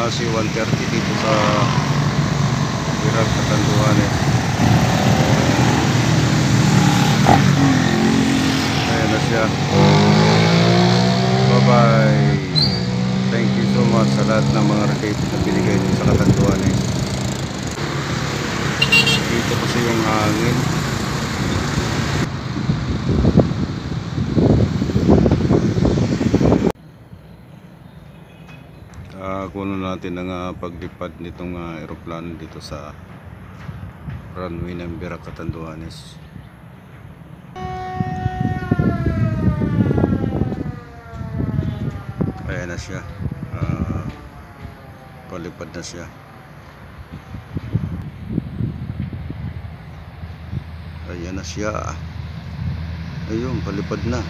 C-130 dito sa Virac, Catanduanes. Ayan na siya. Bye bye. Thank you so much sa lahat ng mga rate na binigay dito sa Catanduanes. Dito kasi yung hangin. Kuno natin ang paglipad nitong aeroplano dito sa runway ng Virac, Catanduanes. Ayan na siya. Palipad na siya. Ayan na siya. Ayun, palipad na.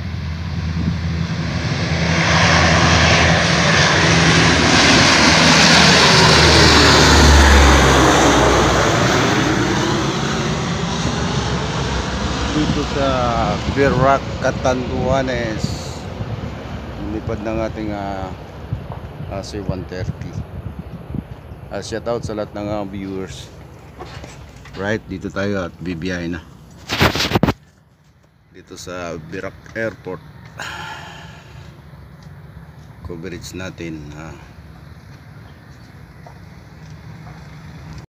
Dito sa Virac, Catanduanes, lumipad ng ating C-130. Shout out sa lahat ng viewers. Right, dito tayo at BBI na dito sa Virac Airport. Coverage natin